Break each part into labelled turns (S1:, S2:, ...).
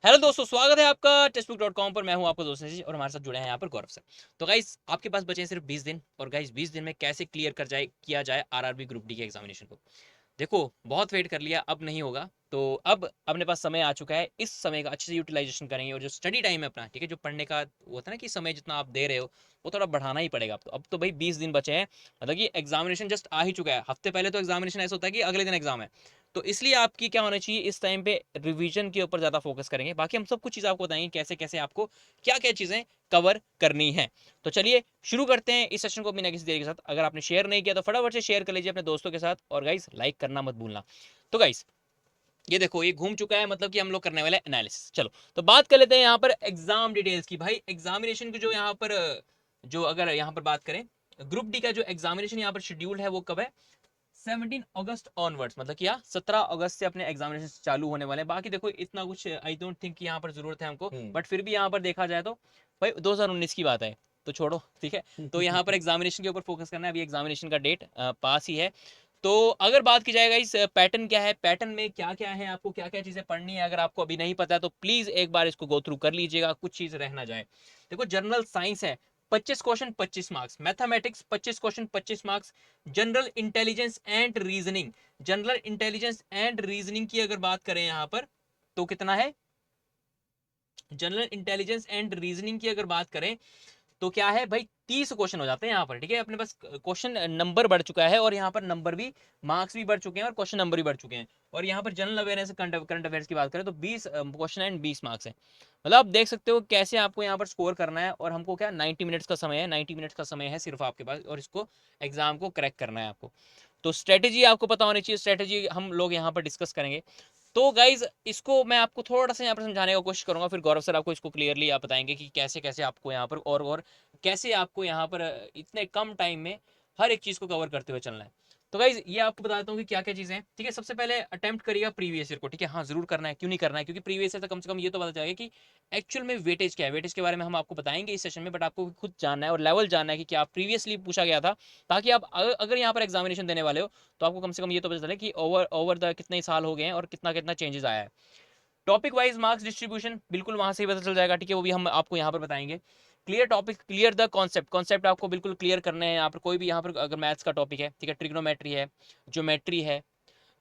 S1: Hello दोस्तों, स्वागत है आपका टेस्टबुक.com पर। मैं हूं आपका दोस्त निशीश और हमारे साथ जुड़े हैं यहाँ पर गौरव सर। तो गाइस, आपके पास बचे हैं सिर्फ 20 दिन और गाइस 20 दिन में कैसे क्लियर किया जाए आरआरबी ग्रुप डी के एग्जामिनेशन को। देखो, बहुत वेट कर लिया, अब नहीं होगा। तो अब अपने पास समय आ चुका है, इस समय का अच्छे से यूटिलाइजेशन करेंगे और जो स्टडी टाइम है अपना, ठीक है, जो पढ़ने का वो होता है ना कि समय जितना आप दे रहे हो वो थोड़ा बढ़ाना ही पड़ेगा। अब तो भाई 20 दिन बचे हैं, मतलब कि एग्जामिनेशन जस्ट आ ही चुका है। हफ्ते पहले तो एग्जामिनेशन ऐसा होता है कि अगले दिन एग्जाम है। तो इसलिए आपकी क्या होना चाहिए, इस टाइम पे रिवीजन के ऊपर ज़्यादा फोकस करेंगे। बाकी हम सब कुछ चीज़ आपको बताएंगे कैसे कैसे आपको क्या क्या चीज़ें कवर करनी है। तो चलिए शुरू करते हैं इस सेशन को बिना किसी देरी के साथ। अगर आपने शेयर नहीं किया तो फटाफट से शेयर कर लीजिए अपने दोस्तों के साथ, और गाइस लाइक करना मत भूलना। तो गाइस, ये देखो, ये घूम चुका है, मतलब कि हम लोग करने वाले एनालिसिस। चलो तो बात कर लेते हैं यहाँ पर एग्जाम डिटेल्स की। भाई एग्जामिनेशन की जो यहाँ पर जो अगर यहाँ पर बात करें, ग्रुप डी का जो एग्जामिनेशन यहाँ पर शेड्यूल है वो कब है? 17 अगस्त ऑनवर्ड्स, मतलब कि 17 अगस्त से अपने एग्जामिनेशन चालू होने वाले हैं। बाकी देखो इतना कुछ आई डोंट थिंक कि यहाँ पर जरूरत है हमको, बट फिर भी यहाँ पर देखा जाए तो भाई 2019 की बात है, तो छोड़ो, ठीक है। तो यहाँ पर एग्जामिनेशन के ऊपर फोकस करना है। अभी एग्जामिनेशन का डेट पास ही है। तो अगर बात की जाएगा इस पैटर्न क्या है, पैटर्न में क्या क्या है, आपको क्या क्या चीजें पढ़नी है, अगर आपको अभी नहीं पता है तो प्लीज एक बार इसको गो थ्रू कर लीजिएगा, कुछ चीज रह ना जाए। देखो, जनरल साइंस है 25 question 25 marks, mathematics 25 question 25 marks, general intelligence and reasoning. General intelligence and reasoning की अगर बात करें यहां पर तो कितना है? जनरल इंटेलिजेंस एंड रीजनिंग की अगर बात करें तो क्या है भाई, 30 क्वेश्चन हो जाते हैं यहाँ पर, ठीक है। अपने पास क्वेश्चन नंबर बढ़ चुका है और यहाँ पर नंबर भी, मार्क्स भी बढ़ चुके हैं और क्वेश्चन नंबर भी बढ़ चुके हैं। और यहाँ पर जनरल अवेयरनेस करंट अफेयर्स की बात करें तो 20 क्वेश्चन एंड 20 मार्क्स है। मतलब आप देख सकते हो कैसे आपको यहाँ पर स्कोर करना है। और हमको क्या 90 मिनट्स का समय है, 90 मिनट्स का समय है सिर्फ आपके पास, और इसको एग्जाम को क्रैक करना है आपको। तो स्ट्रेटेजी आपको पता होनी चाहिए, स्ट्रेटेजी हम लोग यहाँ पर डिस्कस करेंगे। तो गाइज, इसको मैं आपको थोड़ा सा यहाँ पर समझाने की कोशिश करूंगा, फिर गौरव सर आपको इसको क्लियरली आप बताएंगे कि कैसे कैसे आपको यहाँ पर और कैसे आपको यहाँ पर इतने कम टाइम में हर एक चीज़ को कवर करते हुए चलना है। तो गाइज, ये आपको बताता हूँ कि क्या क्या चीज़ें हैं, ठीक है। सबसे पहले अटेम्प्ट करिएगा प्रीवियस ईयर को, ठीक है। हाँ, जरूर करना है, क्यों नहीं करना है, क्योंकि प्रीवियस ईयर तक कम से कम ये तो पता चलेगा कि एक्चुअल में वेटेज क्या है। वेटेज के बारे में हम आपको बताएंगे इस सेशन में, बट आपको खुद जानना है और लेवल जानना है कि क्या प्रीवियसली पूछा गया था, ताकि आप अगर यहाँ पर एग्जामिनेशन देने वाले हो तो आपको कम से कम ये तो पता चले कि ओवर ओवर द कितने साल हो गए हैं और कितना कितना चेंजेस आया है। टॉपिक वाइज मार्क्स डिस्ट्रीब्यूशन बिल्कुल वहां से ही पता चल जाएगा, ठीक है, वो भी हम आपको यहाँ पर बताएंगे। Clear topic, clear the concept, concept आपको बिल्कुल क्लियर करने हैं। यहाँ पर कोई भी यहाँ पर अगर मैथ्स का टॉपिक है, ठीक है, ट्रिग्नोमेट्री है, ज्योमेट्री है,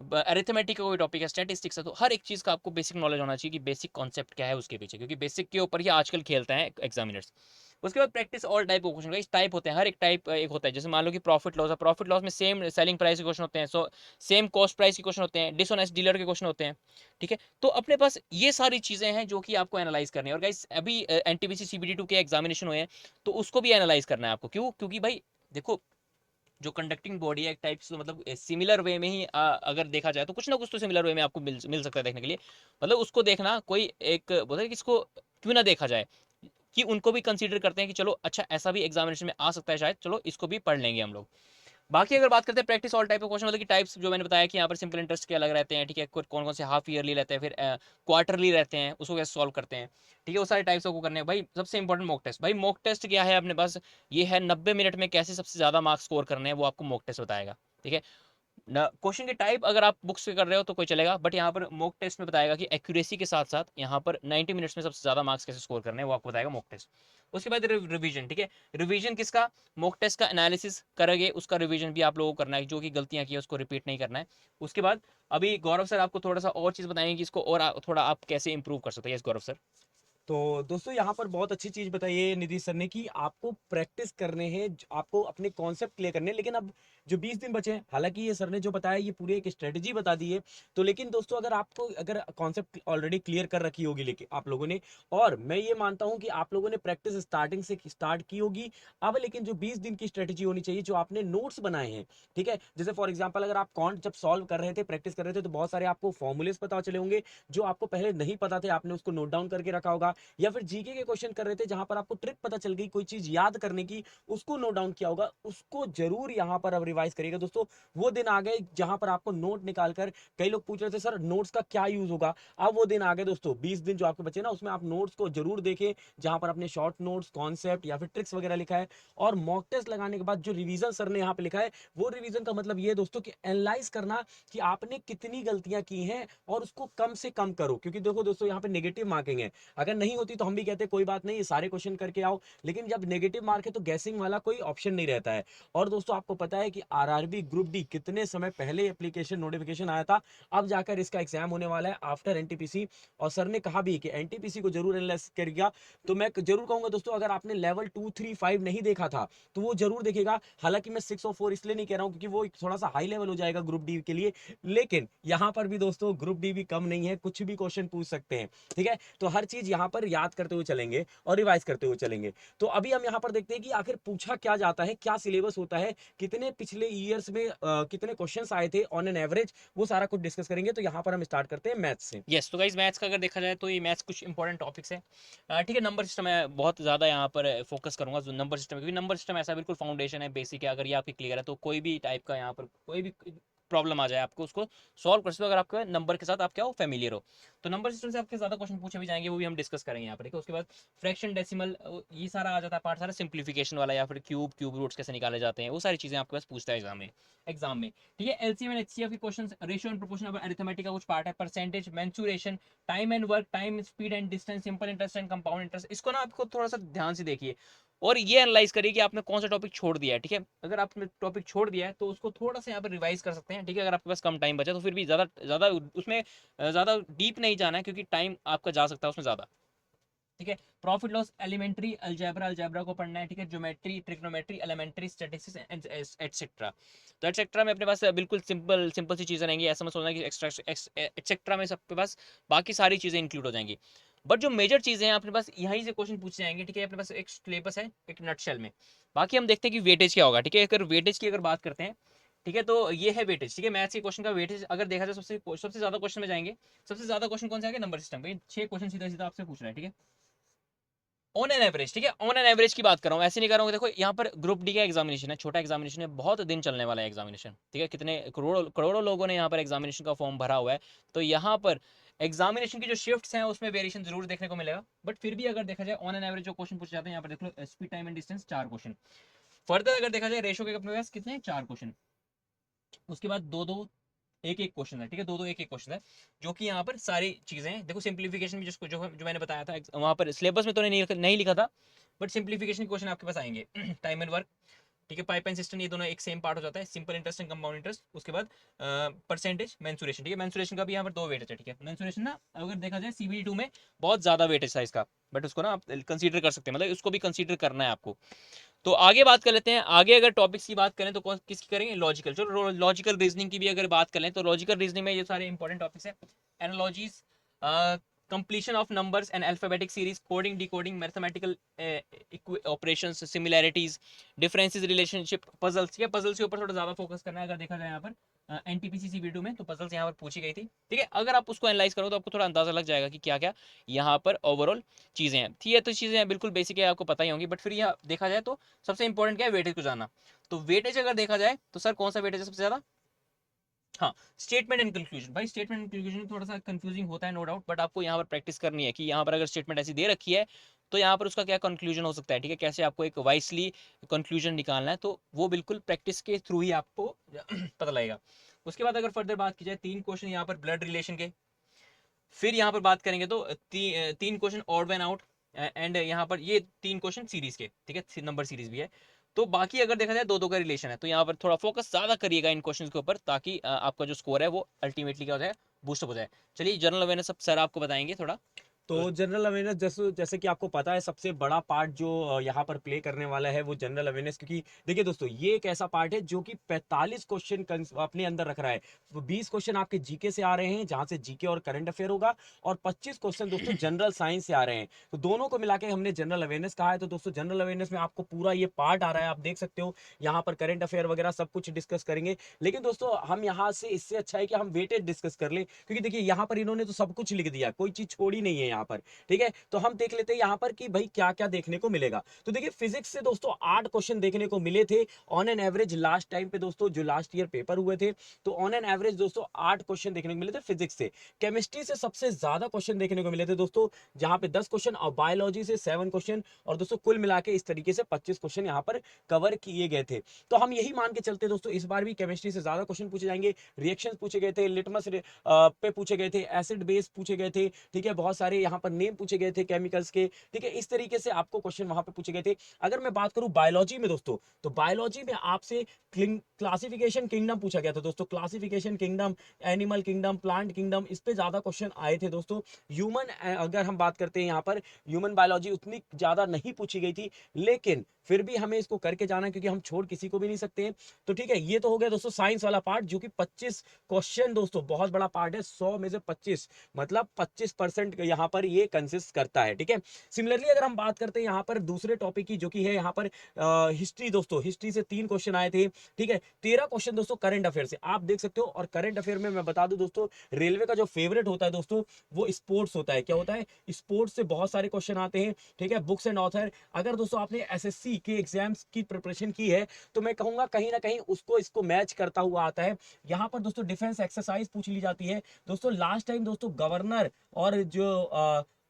S1: अरिथमेटिक का कोई टॉपिक है, स्टैटिस्टिक्स है, तो हर एक चीज़ का आपको बेसिक नॉलेज होना चाहिए कि बेसिक कॉन्सेप्ट क्या है उसके पीछे, क्योंकि बेसिक के ऊपर ही आजकल खेलते हैं एग्जामिनर्स। उसके बाद practice all type of question. इस टाइप होते हैं, हर एक टाइप एक होता है। जैसे मान लो कि प्रॉफिट लॉस है, प्रॉफिट लॉस में सेम सेलिंग प्राइस के क्वेश्चन होते हैं, सो सेम कॉस्ट प्राइस के क्वेश्चन होते हैं, डिसऑनेस्ट डीलर के क्वेश्चन होते हैं, ठीक है। तो अपने पास ये सारी चीज़ें हैं जो कि आपको एनालाइज करनी है। और गाइस, अभी एनटीपीसी सीबीडी 2 के एग्जामिनेशन हुए हैं, तो उसको भी एनालाइज करना है आपको। क्यों? क्योंकि भाई देखो, जो कंडक्टिंग बॉडी है एक टाइप से, मतलब सिमिलर वे में ही अगर देखा जाए तो कुछ ना कुछ तो सिमिलर वे में आपको मिल सकता है देखने के लिए। मतलब उसको देखना, कोई एक बोलते हैं कि इसको क्यों ना देखा जाए, कि उनको भी कंसीडर करते हैं कि चलो अच्छा, ऐसा भी एग्जामिनेशन में आ सकता है शायद, चलो इसको भी पढ़ लेंगे हम लोग। बाकी अगर बात करते हैं practice all type of question, मतलब कि टाइप्स जो मैंने बताया कि यहाँ पर सिंपल इंटरेस्ट के अलग रहते हैं, ठीक है, कौन कौन से हाफ ईयरली रहते हैं, फिर क्वार्टरली रहते हैं, उसको कैसे सॉल्व करते हैं, ठीक है, वो सारे टाइप्स को करने हैं। भाई सबसे इंपॉर्टेंट मॉक टेस्ट। भाई मॉक टेस्ट क्या है अपने पास? ये है 90 मिनट में कैसे सबसे ज्यादा मार्क्स स्कोर करने हैं, वो आपको मॉक टेस्ट बताएगा, ठीक है। क्वेश्चन के टाइप अगर आप बुक्स से कर रहे हो तो कोई चलेगा, बट यहाँ पर मॉक टेस्ट में बताएगा कि एक्यूरेसी के साथ साथ यहाँ पर 90 मिनट्स में सबसे ज्यादा मार्क्स कैसे स्कोर करने हैं, वो आपको बताएगा मॉक टेस्ट। उसके बाद रिवीजन, ठीक है। रिवीजन किसका? मॉक टेस्ट का एनालिसिस करोगे, उसका रिवीजन भी आप लोगों को करना है, जो कि गलतियां की है उसको रिपीट नहीं करना है। उसके बाद अभी गौरव सर आपको थोड़ा सा और चीज बताएंगे कि इसको और थोड़ा आप कैसे इंप्रूव कर सकते हैं। यस गौरव सर।
S2: तो दोस्तों यहाँ पर बहुत अच्छी चीज बताई है नीतीश सर ने कि आपको प्रैक्टिस करने हैं, आपको अपने कॉन्सेप्ट क्लियर करने हैं। लेकिन अब जो 20 दिन बचे हैं, हालांकि ये सर ने जो बताया ये पूरी एक स्ट्रेटेजी बता दी है। तो लेकिन दोस्तों, अगर कॉन्सेप्ट ऑलरेडी क्लियर कर रखी होगी लेकिन आप लोगों ने, और मैं ये मानता हूं कि आप लोगों ने प्रैक्टिस स्टार्टिंग से स्टार्ट की होगी अब, लेकिन जो 20 दिन की स्ट्रेटेजी होनी चाहिए, जो आपने नोट्स बनाए हैं, ठीक है। जैसे फॉर एग्जाम्पल, अगर आप कॉन्ट जब सॉल्व कर रहे थे, प्रैक्टिस कर रहे थे, तो बहुत सारे आपको फॉर्मूलेस पता चले होंगे जो आपको पहले नहीं पता थे, आपने उसको नोट डाउन करके रखा होगा। या फिर जीके के क्वेश्चन कर रहे थे जहां पर आपको ट्रिक पता चल गई कोई चीज याद करने की, उसको नोट डाउन किया होगा, उसको जरूर यहाँ पर अब रिवाइज करिएगा दोस्तों। वो दिन आ गए जहां पर आपको नोट निकालकर, कई लोग पूछ रहे थे सर नोट्स का क्या यूज होगा, अब वो दिन आ गए दोस्तों। 20 दिन जो आपके बचे ना, उसमें आप नोट्स को जरूर देखें, जहां पर अपने शॉर्ट नोट्स, कॉन्सेप्ट या फिर ट्रिक्स वगैरह लिखा है। और मॉक टेस्ट लगाने के बाद जो रिवीजन सर ने यहाँ पे लिखा है, वो रिवीजन का मतलब ये है दोस्तों कि एनालाइज करना कि आपने कितनी गलतियां की हैं और उसको कम से कम करो। क्योंकि देखो दोस्तों, यहाँ पे नेगेटिव मार्किंग है, अगर नहीं होती तो हम भी कहते कोई बात नहीं, ये सारे क्वेश्चन करके आओ, लेकिन जब नेगेटिव मार्क है तो गैसिंग वाला कोई ऑप्शन नहीं रहता है। और दोस्तों आपको पता है कि आरआरबी ग्रुप डी कितने समय पहले एप्लीकेशन नोटिफिकेशन आया था, अब जाकर इसका एग्जाम होने वाला है आफ्टर एनटीपीसी। और सर ने कहा भी कि एनटीपीसी को जरूर एनालाइज करिएगा। तो मैं जरूर कहूंगा दोस्तों, अगर आपने लेवल 2, 3, 5 नहीं देखा था तो वो जरूर देखेगा। हालांकि मैं 6 और 4 इसलिए नहीं कह रहा हूं क्योंकि वो थोड़ा सा हाई लेवल हो जाएगा ग्रुप डी के लिए, लेकिन यहां पर भी दोस्तों ग्रुप डी भी कम नहीं है, कुछ भी क्वेश्चन पूछ सकते हैं। ठीक है, तो हर चीज यहां पर याद करते हुए चलेंगे और रिवाइज करते हुए चलेंगे। तो अभी हम यहां पर देखते हैं कि आखिर पूछा क्या जाता है, क्या सिलेबस होता है, कितने पिछले ईयर्स में कितने क्वेश्चंस आए थे ऑन एन एवरेज, वो सारा कुछ डिस्कस करेंगे। तो यहां पर हम स्टार्ट करते हैं मैथ्स से।
S1: यस, तो गाइज मैथ्स का अगर देखा जाए तो ये मैथ्स कुछ इंपॉर्टेंट टॉपिक्स है। ठीक है, नंबर सिस्टम मैं बहुत ज़्यादा यहाँ पर फोकस करूंगा जो नंबर सिस्टम है, क्योंकि नंबर सिस्टम ऐसा बिल्कुल फाउंडेशन है, बेसिक है। अगर ये आपकी क्लियर है तो कोई भी टाइप का यहाँ पर कोई भी प्रॉब्लम आ जाए आपको उसको सॉल्व कर सकते हो, अगर आपके नंबर के साथ आप क्या हो, फेमिलियर हो। तो नंबर सिस्टम से आपके ज़्यादा क्वेश्चन पूछे भी जाएंगे, वो भी हम डिस्कस करेंगे यहाँ पर। ठीक है, उसके बाद फ्रैक्शन, डेसिमल, ये सारा आ जाता है पार्ट, सारा सिंप्लीफिकेशन वाला, या फिर क्यूब रूट्स कैसे निकाले जाते हैं, वो सारी चीज़ें आपके पास पूछता है एग्जाम में। ठीक है, एलसीएम एंड एचसीएफ के क्वेश्चंस, रेशियो एंड प्रोपोर्शन, अब अरिथमेटिक का कुछ पार्ट है, percentage, mensuration, time and work, time, speed and distance, simple interest and compound interest. इसको ना आपको थोड़ा सा ध्यान से देखिए और ये एनालाइज करिए कि आपने कौन सा टॉपिक छोड़ दिया है। ठीक है, अगर आपने टॉपिक छोड़ दिया है तो उसको थोड़ा सा यहाँ पर रिवाइज कर सकते हैं। ठीक है, अगर आपके पास कम टाइम बचा तो फिर भी ज़्यादा ज़्यादा उसमें ज़्यादा डीप नहीं जाना है, क्योंकि टाइम आपका जा सकता है उसमें ज़्यादा। ठीक है, प्रॉफिट लॉस, एलिमेंट्री अलजेब्रा को पढ़ना है। ठीक है, geometry, trigonometry, elementary statistics and etcetera. तो एटसेट्रा में अपने पास बिल्कुल सिंपल सिंपल सी चीज़ें रहेंगी, ऐसा मत सोचना कि एक्स्ट्रा एटसेट्रा में सबके पास बाकी सारी चीज़ें इंक्लूड हो जाएंगी। बट जो मेजर चीज़ें हैं अपने पास यहीं से क्वेश्चन पूछे जाएंगे। ठीक है, अपने पास एक सिलेबस है एक नटशेल में। बाकी हम देखते हैं कि वेटेज क्या होगा। ठीक है, अगर वेटेज की अगर बात करते हैं, ठीक है, तो ये है वेटेज। ठीक है, मैथ्स के क्वेश्चन का वेटेज अगर देखा जाए सबसे ज्यादा क्वेश्चन में जाएंगे। सबसे ज्यादा क्वेश्चन कौन से आएंगे, नंबर सिस्टम पे। 6 क्वेश्चन सीधा सीधा आपसे पूछ रहा है। ठीक है, ऑन एन एवरेज। ठीक है, ऑन एन एवरेज की बात कर रहा हूँ, ऐसे नहीं कर रहा हूँ। देखो यहाँ पर ग्रुप डी का एग्जामिनेशन है, छोटा एग्जामिनेशन है, बहुत दिन चलने वाला है एग्जामिनेशन। ठीक है, कितने करोड़ों करोड़ों लोगों ने यहाँ पर एग्जामिनेशन का फॉर्म भरा हुआ है। तो यहाँ पर एग्जामिनेशन की जो शिफ्ट्स हैं उसमें वेरिएशन जरूर देखने को मिलेगा, बट फिर भी अगर देखा जाए ऑन एन एवरेज जो क्वेश्चन पूछे जाते हैं, यहाँ पर देख लो, speed, time and distance 4 question. Further अगर देखा जाए रेशो के अपने पास कितने हैं, 4 क्वेश्चन। उसके बाद दो दो एक एक क्वेश्चन है। ठीक है, दो दो एक एक क्वेश्चन है, जो कि यहाँ पर सारी चीजें हैं। देखो सिंप्लीफिकेशन भी जिसको जो मैंने बताया था वहां पर सिलेबस में तो नहीं लिखा था, बट सिंप्लीफिकेशन क्वेश्चन आपके पास आएंगे। टाइम एंड वर्क, ठीक है, पाइप एंड सिस्टम, ये दोनों एक सेम पार्ट हो जाता है। Simple interest and compound interest, उसके बाद परसेंटेज, मेंसुरेशन। ठीक है, मेंसुरेशन का भी यहाँ पर 2 वेटेज है। ठीक है, मेंसुरेशन ना अगर देखा जाए सीबीडी 2 में बहुत ज्यादा वेटेज था इसका, बट उसको ना आप कंसीडर कर सकते हैं, मतलब उसको भी कंसीडर करना है आपको। तो आगे बात कर लेते हैं। आगे अगर टॉपिक्स की बात करें तो कौन किसकी करेंगे, लॉजिकल। चलो लॉजिकल रीजनिंग की भी अगर बात करें तो लॉजिकल रीजनिंग में ये सारे इंपॉर्टेंट टॉपिक्स हैं। Analogies, completion of numbers and alphabetic series, coding, decoding, mathematical operations, similarities, differences, relationship, puzzles। ये puzzles के ऊपर थोड़ा ज्यादा फोकस करना है अगर देखा जाए यहाँ पर एनटीपीसी सीबी2 में। तो पजल्स यहाँ पर पूछी गई थी। ठीक है, अगर आप उसको एनालाइज करो तो आपको थोड़ा अंदाजा लग जाएगा कि क्या क्या यहाँ पर ओवरऑल चीजें हैं। ठीक है, तो चीजें बिल्कुल बेसिक है, आपको पता ही होंगी, बट फिर यहाँ देखा जाए तो सबसे इंपॉर्टेंट क्या है, वेटेज को जानना। तो वेटेज अगर देखा जाए तो सर कौन सा वेटेज है सबसे ज्यादा, हाँ, स्टेटमेंट एंड कंक्लूजन। भाई स्टेटमेंट एंड कंक्लूजन थोड़ा सा कंफ्यूजिंग होता है, नो डाउट, बट आपको यहाँ पर प्रैक्टिस करनी है कि यहाँ पर अगर स्टेटमेंट ऐसी दे रखी है तो यहाँ पर उसका क्या कंक्लूजन हो सकता है। ठीक है, कैसे आपको एक वाइसली कंक्लूजन निकालना है, तो वो बिल्कुल प्रैक्टिस के थ्रू ही आपको पता लगेगा। उसके बाद अगर फर्दर बात की जाए, 3 क्वेश्चन यहाँ पर ब्लड रिलेशन के। फिर यहाँ पर बात करेंगे तो 3 question odd one out, and यहाँ पर ये 3 क्वेश्चन सीरीज के। ठीक है, नंबर सीरीज भी है। तो बाकी अगर देखा जाए दो दो का रिलेशन है, तो यहाँ पर थोड़ा फोकस ज्यादा करिएगा इन क्वेश्चंस के ऊपर, ताकि आपका जो स्कोर है वो अल्टीमेटली क्या हो जाए, बूस्टअप हो जाए। चलिए, जनरल अवेयरनेस सब सर आपको बताएंगे थोड़ा।
S2: तो जनरल अवेयरनेस जैसे जैसे कि आपको पता है, सबसे बड़ा पार्ट जो यहाँ पर प्ले करने वाला है वो जनरल अवेयरनेस। क्योंकि देखिए दोस्तों, ये एक ऐसा पार्ट है जो कि 45 क्वेश्चन अपने अंदर रख रहा है। 20 क्वेश्चन आपके जीके से आ रहे हैं, जहां से जीके और करंट अफेयर होगा, और 25 क्वेश्चन दोस्तों जनरल साइंस से आ रहे हैं। तो दोनों को मिला के हमने जनरल अवेयरनेस कहा है। तो दोस्तों जनरल अवेयरनेस में आपको पूरा ये पार्ट आ रहा है, आप देख सकते हो यहाँ पर करंट अफेयर वगैरह सब कुछ डिस्कस करेंगे। लेकिन दोस्तों हम यहाँ से इससे अच्छा है कि हम वेटेड डिस्कस कर ले, क्योंकि देखिए यहाँ पर इन्होंने तो सब कुछ लिख दिया, कोई चीज छोड़ी नहीं है यहाँ यहाँ पर, ठीक है। तो हम देख लेते हैं यहाँ पर कि भाई क्या क्या देखने को मिलेगा। तो देखिए फिजिक्स से दोस्तों 8 क्वेश्चन देखने को मिले थे on an average last time पे दोस्तों, जो लास्ट ईयर पेपर हुए थे। तो ऑन एन एवरेज दोस्तों 8 क्वेश्चन देखने को मिले थे फिजिक्स से। केमिस्ट्री से सबसे ज्यादा क्वेश्चन देखने को मिले थे दोस्तों, जहां पे 10 क्वेश्चन, और बायोलॉजी से 7 क्वेश्चन, और दोस्तों कुल मिला के इस तरीके से 25 क्वेश्चन यहाँ पर कवर किए गए थे। तो हम यही मान के चलते दोस्तों इस बार भी केमिस्ट्री से ज्यादा क्वेश्चन पूछे जाएंगे। रिएक्शंस पूछे गए थे, लिटमस पे पूछे गए थे, एसिड बेस पूछे गए थे, ठीक है। बहुत सारे यहाँ पर नेम पूछे गए थे केमिकल्स के, ठीक है। इस तरीके से आपको क्वेश्चन वहां पे पूछे गए थे। अगर मैं बात करूं बायोलॉजी में दोस्तों, तो बायोलॉजी में आपसे क्लासिफिकेशन किंगडम पूछा गया था दोस्तों। Classification kingdom, animal kingdom, plant kingdom, इस पे ज्यादा क्वेश्चन आए थे दोस्तों। ह्यूमन अगर हम बात करते हैं यहाँ पर, ह्यूमन बायोलॉजी उतनी ज्यादा नहीं पूछी गई थी, लेकिन फिर भी हमें इसको करके जाना है क्योंकि हम छोड़ किसी को भी नहीं सकते हैं। तो ठीक है, ये तो हो गया दोस्तों साइंस वाला पार्ट, जो कि 25 क्वेश्चन दोस्तों बहुत बड़ा पार्ट है। 100 में से 25 मतलब 25% यहाँ पर ये कंसिस्ट करता है, ठीक है। सिमिलरली अगर हम बात करते हैं यहाँ पर दूसरे टॉपिक की, जो कि है यहाँ पर हिस्ट्री दोस्तों। हिस्ट्री से 3 क्वेश्चन आए थे, ठीक है। 13 क्वेश्चन दोस्तों करंट अफेयर से आप देख सकते हो। और करंट अफेयर में मैं बता दूं दोस्तों, रेलवे का जो फेवरेट होता है दोस्तों, वो स्पोर्ट्स होता है। क्या होता है? स्पोर्ट्स से बहुत सारे क्वेश्चन आते हैं, ठीक है। बुक्स एंड ऑथर, अगर दोस्तों आपने एसएससी के एग्जाम्स की प्रिपरेशन की है, तो मैं कहूंगा कहीं ना कहीं उसको इसको मैच करता हुआ आता है। यहाँ पर दोस्तों डिफेंस एक्सरसाइज पूछ ली जाती है दोस्तों। लास्ट टाइम दोस्तों गवर्नर और जो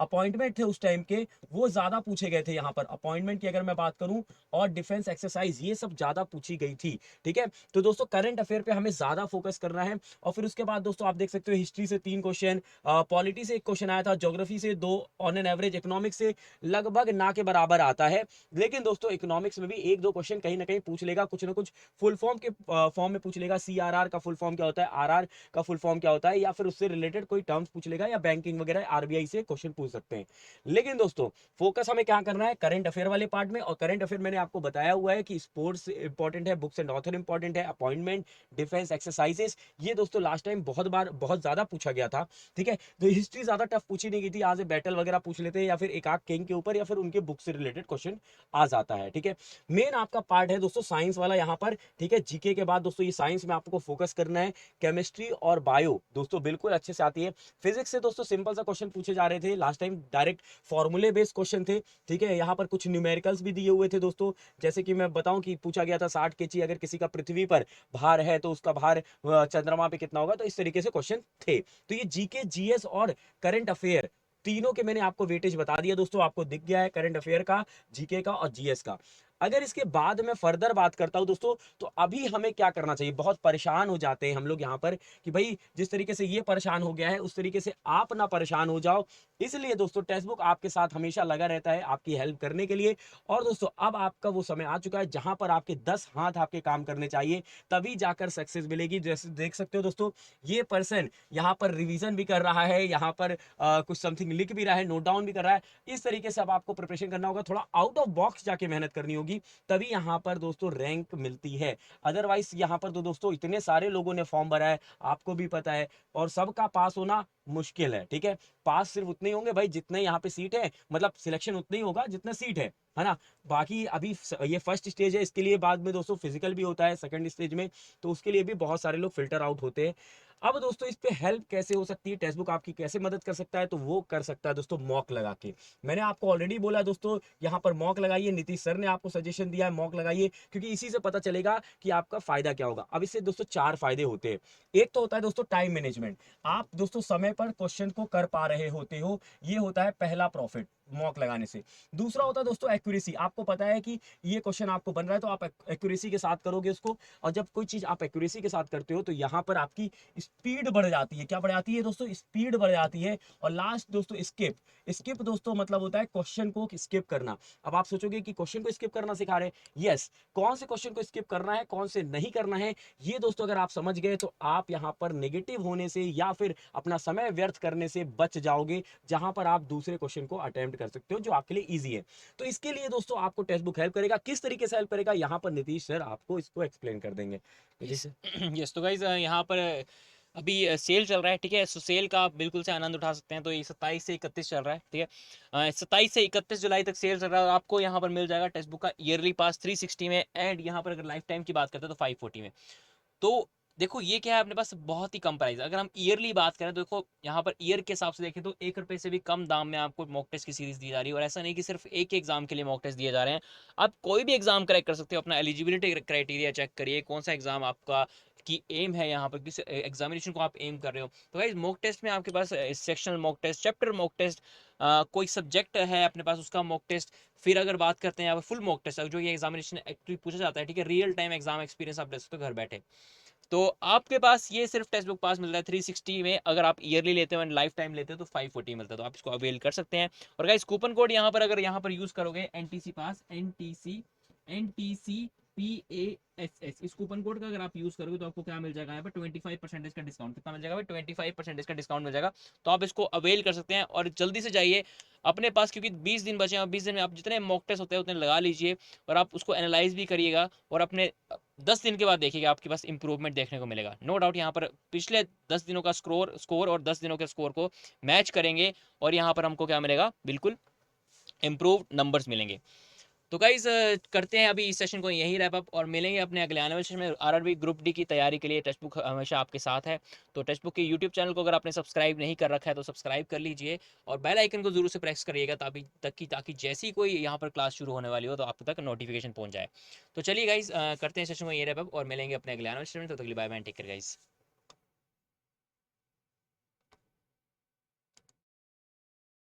S2: अपॉइंटमेंट थे उस टाइम के, वो ज्यादा पूछे गए थे। यहाँ पर अपॉइंटमेंट की अगर मैं बात करूं, और डिफेंस एक्सरसाइज, ये सब ज्यादा पूछी गई थी, ठीक है। तो दोस्तों करंट अफेयर पे हमें ज्यादा फोकस करना है। और फिर उसके बाद दोस्तों आप देख सकते हो हिस्ट्री से 3 क्वेश्चन, पॉलिटी से 1 क्वेश्चन आया था, ज्योग्राफी से 2, ऑन एन एवरेज इकोनॉमिक्स से लगभग ना के बराबर आता है। लेकिन दोस्तों इकोनॉमिक्स में भी 1-2 क्वेश्चन कहीं ना कहीं पूछ लेगा, कुछ ना कुछ फुल फॉर्म के फॉर्म में पूछ लेगा। सीआरआर का फुल फॉर्म क्या होता है, आरआर का फुल फॉर्म क्या होता है, या फिर उससे रिलेटेड कोई टर्म्स पूछ लेगा, या बैंकिंग वगैरह आरबीआई से क्वेश्चन पूछ सकते हैं। लेकिन दोस्तों फोकस हमें क्या करना है, करंट अफेयर वाले पार्ट में। और करंट अफेयर मैंने आपको बताया हुआ है कि स्पोर्ट्स इंपॉर्टेंट है, बुक्स एंड ऑथर इंपॉर्टेंट है, अपॉइंटमेंट, डिफेंस एक्सरसाइजेस, ये दोस्तों लास्ट टाइम बहुत बार बहुत ज्यादा पूछा गया था, ठीक है। तो हिस्ट्री ज्यादा टफ पूछी नहीं गई थी, यहाँ से बैटल वगैरह पूछ लेते हैं, या फिर एक आध किंग के ऊपर, या फिर उनके बुक से रिलेटेड क्वेश्चन आ जाता है, ठीक है। मेन आपका पार्ट है दोस्तों साइंस वाला यहाँ पर, ठीक है। जीके के बाद दोस्तों ये साइंस में आपको फोकस करना है। केमिस्ट्री और बायो दोस्तों बिल्कुल अच्छे से आती है। फिजिक्स से दोस्तों सिंपल सा क्वेश्चन पूछे जा रहे थे लास्ट टाइम, डायरेक्ट फॉर्मूले बेस्ड क्वेश्चन थे, ठीक है। यहाँ पर कुछ न्यूमेरिकल्स भी दिए हुए थे दोस्तों। जैसे कि मैं बताऊं कि पूछा गया था 60 केजी अगर किसी का पृथ्वी पर भार है, तो उसका भार चंद्रमा पे कितना होगा। तो इस तरीके से क्वेश्चन थे। तो ये जीके, जीएस और करंट अफेयर तीनों के मैंने आपको वेटेज बता दिया दोस्तों। आपको दिख गया है करंट अफेयर का, जीके का और जीएस का। अगर इसके बाद में फर्दर बात करता हूं दोस्तों, तो अभी हमें क्या करना चाहिए। बहुत परेशान हो जाते हैं हम लोग यहाँ पर कि भाई जिस तरीके से ये परेशान हो गया है, उस तरीके से आप ना परेशान हो जाओ। इसलिए दोस्तों टेक्स्ट बुक आपके साथ हमेशा लगा रहता है आपकी हेल्प करने के लिए। और दोस्तों अब आपका वो समय आ चुका है जहां पर आपके 10 हाथ आपके काम करने चाहिए, तभी जाकर सक्सेस मिलेगी। जैसे देख सकते हो दोस्तों, ये पर्सन यहाँ पर रिवीजन भी कर रहा है, यहाँ पर कुछ समथिंग लिख भी रहा है, नोट डाउन भी कर रहा है। इस तरीके से अब आपको प्रिपरेशन करना होगा, थोड़ा आउट ऑफ बॉक्स जाके मेहनत करनी होगी, तभी यहाँ पर दोस्तों रैंक मिलती है। अदरवाइज यहाँ पर तो दोस्तों इतने सारे लोगों ने फॉर्म भरा है, आपको भी पता है, और सबका पास होना मुश्किल है, ठीक है। पास सिर्फ उतने ही होंगे भाई जितने यहाँ पे सीट है, मतलब सिलेक्शन उतना ही होगा जितना सीट है ना। बाकी अभी ये फर्स्ट स्टेज है, इसके लिए बाद में दोस्तों फिजिकल भी होता है सेकंड स्टेज में, तो उसके लिए भी बहुत सारे लोग फिल्टर आउट होते हैं। अब दोस्तों इस पे हेल्प कैसे हो सकती है, टेक्स्ट बुक आपकी कैसे मदद कर सकता है, तो वो कर सकता है दोस्तों मॉक लगा के। मैंने आपको ऑलरेडी बोला दोस्तों, यहाँ पर मॉक लगाइए। नीतीश सर ने आपको सजेशन दिया है मॉक लगाइए, क्योंकि इसी से पता चलेगा कि आपका फायदा क्या होगा। अब इससे दोस्तों 4 फायदे होते हैं। एक तो होता है दोस्तों टाइम मैनेजमेंट, आप दोस्तों समय पर क्वेश्चन को कर पा रहे होते हो, ये होता है पहला प्रॉफिट मॉक लगाने से। दूसरा होता है दोस्तों एक्यूरेसी, आपको पता है कि ये क्वेश्चन आपको बन रहा है, तो आप एक्यूरेसी के साथ करोगे उसको। और जब कोई चीज आप एक्यूरेसी के साथ करते हो, तो यहाँ पर आपकी स्पीड बढ़ जाती है। क्या बढ़ जाती है दोस्तों? स्पीड बढ़ जाती है। और लास्ट दोस्तों स्किप, स्किप दोस्तों मतलब होता है क्वेश्चन को स्किप करना। अब आप सोचोगे कि क्वेश्चन को स्किप करना सिखा रहे हैं, यस। कौन से क्वेश्चन को स्किप करना है, कौन से नहीं करना है, ये दोस्तों अगर आप समझ गए, तो आप यहाँ पर नेगेटिव होने से या फिर अपना समय व्यर्थ करने से बच जाओगे, जहां पर आप दूसरे क्वेश्चन को अटेम्प्ट कर सकते हो जो आपके लिए इजी है। तो इसके लिए दोस्तों आपको टेक्स्ट बुक हेल्प करेगा। किस तरीके से हेल्प करेगा, यहाँ पर नीतीश सर आपको इसको एक्सप्लेन कर देंगे। तो जैसे
S1: यस तो गाइज यहाँ पर अभी सेल चल रहा है, ठीक है। सो सेल का आप बिल्कुल से आनंद उठा सकते हैं। तो ये 27 से 31 चल रहा है, ठीक है। 27 से 31 जुलाई तक सेल चल रहा है, और आपको यहाँ पर मिल जाएगा टेक्स्ट बुक का ईयरली पास 360 में, एंड यहाँ पर अगर लाइफ टाइम की बात करते हैं तो 540 में। तो देखो ये क्या है, अपने पास बहुत ही कम प्राइस। अगर हम ईयरली बात करें तो देखो यहाँ पर ईयर के हिसाब से देखें तो 1 रुपये से भी कम दाम में आपको मॉक टेस्ट की सीरीज दी जा रही है। और ऐसा नहीं कि सिर्फ एक एग्जाम के लिए मॉक टेस्ट दिए जा रहे हैं, आप कोई भी एग्जाम क्रैक कर सकते हो। अपना एलिजिबिलिटी क्राइटेरिया चेक करिए, कौन सा एग्जाम आपका की एम है, यहाँ पर किस एग्जामिनेशन को आप एम कर रहे हो। तो गाइस मॉक टेस्ट में आपके पास sectional mock test, chapter mock test, कोई सब्जेक्ट है अपने पास उसका मॉक टेस्ट, फिर अगर बात करते हैं यहाँ पर फुल मॉक टेस्ट जो ये एग्जामिनेशन एक्चुअली पूछा जाता है, ठीक है, रियल टाइम एग्जाम एक्सपीरियंस आप ले सकते हो घर बैठे। तो आपके पास ये सिर्फ टेक्स्ट बुक पास मिलता है 360 में। अगर आप ईयरली लेते हो एंड लाइफ टाइम लेते हो तो 540 मिलता है, तो आप इसको अवेल कर सकते हैं। और गाइस कूपन कोड यहाँ पर अगर यहाँ पर यूज करोगे एनटीसी पास, एनटीसी PASS, इस कूपन कोड का अगर आप यूज करोगे तो आपको क्या मिल जाएगा यहाँ पर 25% का डिस्काउंट। कितना मिल जाएगा भाई? 25% का डिस्काउंट मिल जाएगा। तो आप इसको अवेल कर सकते हैं और जल्दी से जाइए अपने पास, क्योंकि 20 दिन बचे हैं और 20 दिन में आप जितने मॉक टेस्ट होते हैं उतने लगा लीजिए और आप उसको एनालाइज भी करिएगा और अपने 10 दिन के बाद देखिएगा आपके पास इंप्रूवमेंट देखने को मिलेगा। नो डाउट यहाँ पर पिछले 10 दिनों का स्कोर और 10 दिनों के स्कोर को मैच करेंगे और यहाँ पर हमको क्या मिलेगा? बिल्कुल इंप्रूव नंबर्स मिलेंगे। तो गाइज करते हैं अभी इस सेशन को यहीं रैप अप और मिलेंगे अपने अगले आने वाले सेशन में। आरआरबी ग्रुप डी की तैयारी के लिए टेक्स्ट बुक हमेशा आपके साथ है। तो टेक्स्ट बुक के यूट्यूब चैनल को अगर आपने सब्सक्राइब नहीं कर रखा है तो सब्सक्राइब कर लीजिए और बेल आइकन को जरूर से प्रेस करिएगा ताकि जैसी कोई यहाँ पर क्लास शुरू होने वाली हो तो आप तक नोटिफिकेशन पहुंच जाए। तो चलिए गाइज करते हैं सेशन को यहीं रैप अप और मिलेंगे अपने अगले आने वाले सेशन में। तो अगली bye bye, take care guys.